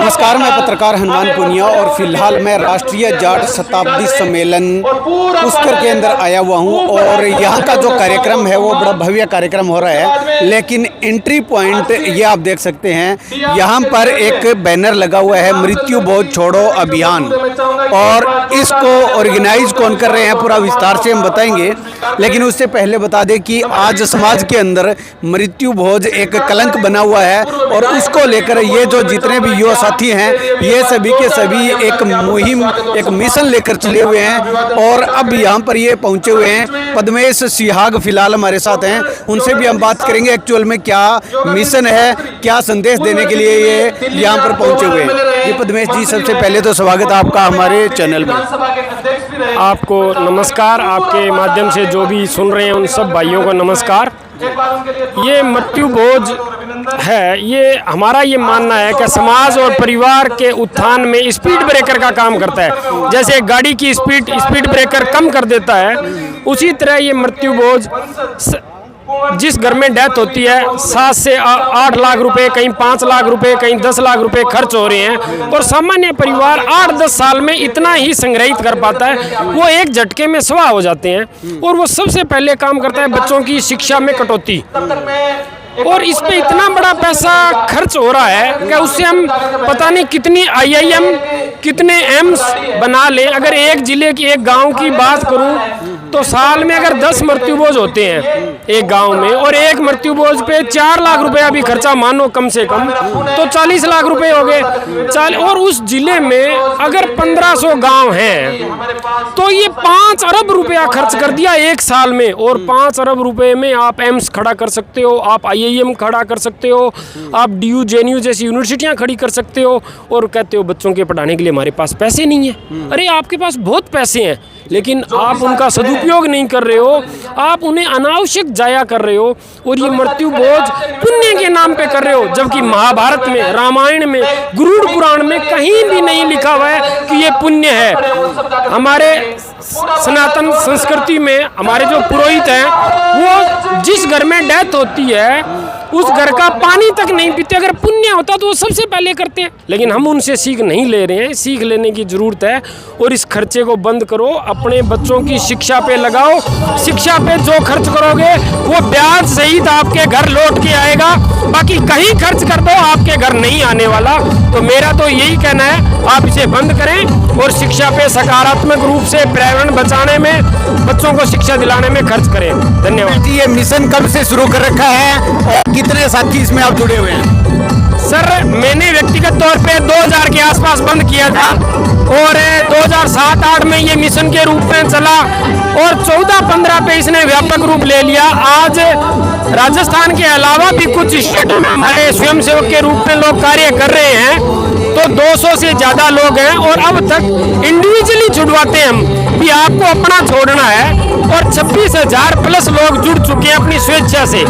नमस्कार, मैं पत्रकार हनुमान पुनिया और फिलहाल मैं राष्ट्रीय जाट शताब्दी सम्मेलन पुष्कर के अंदर आया हुआ हूं और यहां का जो कार्यक्रम है वो बड़ा भव्य कार्यक्रम हो रहा है। लेकिन एंट्री पॉइंट ये आप देख सकते हैं, यहां पर एक बैनर लगा हुआ है मृत्यु भोज छोड़ो अभियान, और इसको ऑर्गेनाइज कौन कर रहे हैं पूरा विस्तार से हम बताएंगे। लेकिन उससे पहले बता दें कि आज समाज के अंदर मृत्यु भोज एक कलंक बना हुआ है और उसको लेकर ये जो जितने भी युवा साथी हैं ये सभी के सभी एक मुहिम, एक मिशन लेकर चले हुए हैं और अब यहाँ पर ये पहुँचे हुए हैं। पद्मेश सिहाग फिलहाल हमारे साथ हैं, उनसे भी हम बात करेंगे एक्चुअल में क्या मिशन है, क्या संदेश देने के लिए ये यहाँ पर पहुँचे हुए हैं। जी पद्मेश जी, सबसे पहले तो स्वागत है आपका हमारे चैनल में। आपको नमस्कार, आपके माध्यम से जो भी सुन रहे हैं उन सब भाइयों को नमस्कार। ये मृत्यु भोज है, ये हमारा ये मानना है कि समाज और परिवार के उत्थान में स्पीड ब्रेकर का काम करता है। जैसे गाड़ी की स्पीड ब्रेकर कम कर देता है, उसी तरह ये मृत्यु भोज जिस घर में डेथ होती है 7 से 8 लाख रुपए, कहीं 5 लाख रुपए, कहीं 10 लाख रुपए खर्च हो रहे हैं और सामान्य परिवार 8-10 साल में इतना ही संग्रहित कर पाता है, वो एक झटके में स्वाह हो जाते हैं। और वो सबसे पहले काम करता है बच्चों की शिक्षा में कटौती, और इस पे इतना बड़ा पैसा खर्च हो रहा है कि उससे हम पता नहीं कितनी IIM, कितने एम्स बना लें। अगर एक जिले की, एक गांव की बात करूं तो साल में अगर 10 मृत्यु भोज होते हैं एक गांव में और एक मृत्यु भोज पे 4 लाख रुपया भी खर्चा मानो कम से कम, तो 40 लाख रुपए हो गए। और उस जिले में अगर 1500 गांव हैं तो ये 5 अरब रुपया खर्च कर दिया एक साल में। और 5 अरब रुपए में आप एम्स खड़ा कर सकते हो, आप IIM खड़ा कर सकते हो, आप DU JNU जैसी यूनिवर्सिटियां खड़ी कर सकते हो और कहते हो बच्चों के पढ़ाने के लिए हमारे पास पैसे नहीं है। अरे आपके पास बहुत पैसे हैं लेकिन आप उनका सदुपयोग नहीं कर रहे हो, आप उन्हें अनावश्यक जाया कर रहे हो और ये मृत्यु भोज पुण्य के नाम पे कर रहे हो। जबकि महाभारत में, रामायण में, गरुड़ पुराण में कहीं भी नहीं लिखा हुआ है कि ये पुण्य है। हमारे सनातन संस्कृति में हमारे जो पुरोहित हैं वो जिस घर में डेथ होती है उस घर का पानी तक नहीं पीते। अगर पुण्य होता तो वो सबसे पहले करते हैं, लेकिन हम उनसे सीख नहीं ले रहे हैं। सीख लेने की जरूरत है और इस खर्चे को बंद करो, अपने बच्चों की शिक्षा पे लगाओ। शिक्षा पे जो खर्च करोगे वो ब्याज सहित आपके घर लौट के आएगा, बाकी कहीं खर्च कर दो आपके घर नहीं आने वाला। तो मेरा तो यही कहना है, आप इसे बंद करें और शिक्षा पे सकारात्मक रूप से पर्यावरण बचाने में, बच्चों को शिक्षा दिलाने में खर्च करें। धन्यवाद जी। ये मिशन कब से शुरू कर रखा है और कितने साथी इसमें आप जुड़े हुए हैं? सर, मैंने व्यक्तिगत तौर पे 2000 के आसपास बंद किया था और 2007-8 में ये मिशन के रूप में चला और 14-15 पे इसने व्यापक रूप ले लिया। आज राजस्थान के अलावा भी कुछ स्टेटों में हमारे स्वयंसेवक के रूप में लोग कार्य कर रहे हैं, तो 200 से ज़्यादा लोग हैं और अब तक इंडिविजुअली छुड़वाते हैं हम भी, आपको अपना छोड़ना है। और 26,000 प्लस लोग जुड़ चुके हैं अपनी स्वेच्छा से।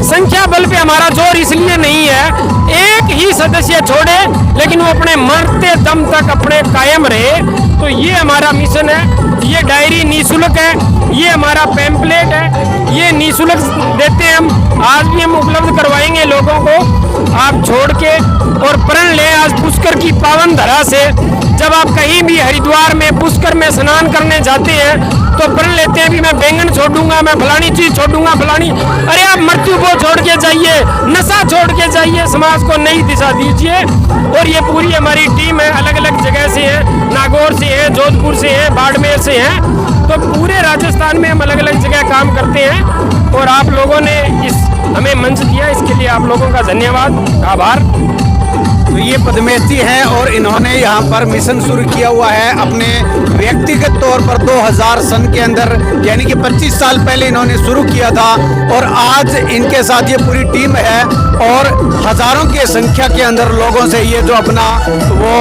संख्या बल पे हमारा जोर इसलिए नहीं है, एक ही सदस्य छोड़े लेकिन वो अपने मरते दम तक अपने कायम रहे। तो ये हमारा मिशन है। ये डायरी निःशुल्क है, ये हमारा पैम्पलेट है, ये निःशुल्क देते हैं हम, आज भी हम उपलब्ध करवाएंगे लोगों को। आप छोड़ के और प्रण लें आज पुष्कर की पावन धरा से। जब आप कहीं भी हरिद्वार में, पुष्कर में स्नान करने जाते हैं तो प्रण लेते हैं भी मैं बैंगन छोड़ूंगा, मैं फलानी चीज छोड़ूंगा, फलानी। अरे आप मृत्यु को छोड़ के जाइए, नशा छोड़ के जाइए, समाज को नई दिशा दीजिए। और ये पूरी हमारी टीम है, अलग अलग जगह से है, नागौर से है, जोधपुर से है, बाड़मेर से है, तो पूरे राजस्थान में हम अलग अलग जगह काम करते हैं। और आप लोगों ने हमें मंच दिया, इसके लिए आप लोगों का धन्यवाद, आभार। तो ये पद्मेश जी हैं और इन्होंने यहाँ पर मिशन शुरू किया हुआ है अपने व्यक्तिगत तौर पर 2000 सन के अंदर, यानी कि 25 साल पहले इन्होंने शुरू किया था और आज इनके साथ ये पूरी टीम है और हजारों के संख्या के अंदर लोगों से ये जो अपना वो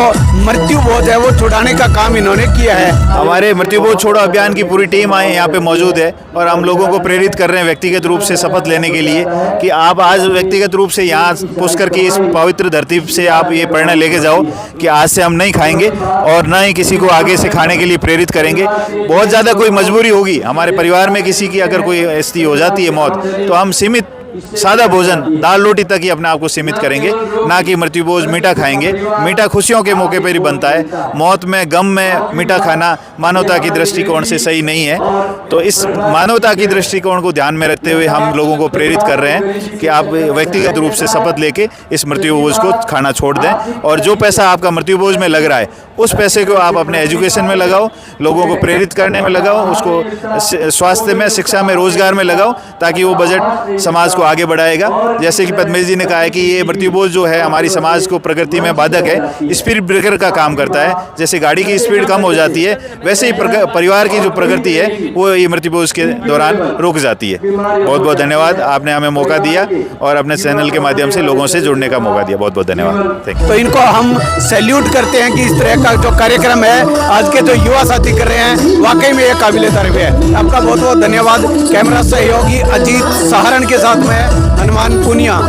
मृत्यु भोज है वो छुड़ाने का काम इन्होंने किया है। हमारे मृत्यु भोज छोड़ो अभियान की पूरी टीम आए यहाँ पे मौजूद है और हम लोगों को प्रेरित कर रहे हैं व्यक्तिगत रूप से शपथ लेने के लिए कि आप आज व्यक्तिगत रूप से यहाँ पुष्कर की इस पवित्र धरती से आप ये प्रेरणा लेके जाओ कि आज से हम नहीं खाएंगे और ना ही किसी को आगे से खाने के लिए प्रेरित करेंगे। बहुत ज़्यादा कोई मजबूरी होगी हमारे परिवार में, किसी की अगर कोई स्थिति हो जाती है मौत, तो हम सीमित सादा भोजन, दाल रोटी तक ही अपने आप को सीमित करेंगे, ना कि मृत्युभोज मीठा खाएंगे। मीठा खुशियों के मौके पर ही बनता है, मौत में, गम में मीठा खाना मानवता की दृष्टिकोण से सही नहीं है। तो इस मानवता की दृष्टिकोण को ध्यान में रखते हुए हम लोगों को प्रेरित कर रहे हैं कि आप व्यक्तिगत रूप से शपथ लेके इस मृत्युभोज को खाना छोड़ दें, और जो पैसा आपका मृत्युभोज में लग रहा है उस पैसे को आप अपने एजुकेशन में लगाओ, लोगों को प्रेरित करने में लगाओ, उसको स्वास्थ्य में, शिक्षा में, रोजगार में लगाओ, ताकि वो बजट समाज को आगे बढ़ाएगा। जैसे कि पद्मेश जी ने कहा है कि ये मृत्युभोज जो है हमारी समाज को प्रगति में बाधक है, स्पीड ब्रेकर का काम करता है। जैसे गाड़ी की स्पीड कम हो जाती है, वैसे ही परिवार की जो प्रगति है वो ये मृत्युभोज के दौरान रुक जाती है। बहुत बहुत धन्यवाद, आपने हमें मौका दिया और अपने चैनल के माध्यम से लोगों से जुड़ने का मौका दिया। बहुत बहुत धन्यवाद, थैंक यू। तो इनको हम सैल्यूट करते हैं कि इस तरह का जो कार्यक्रम है आज के जो युवा साथी कर रहे हैं, वाकई में ये काबिले तारीफ है। आपका बहुत बहुत धन्यवाद। कैमरा सहयोगी अजीत सहारण के साथ में हनुमान पुनिया।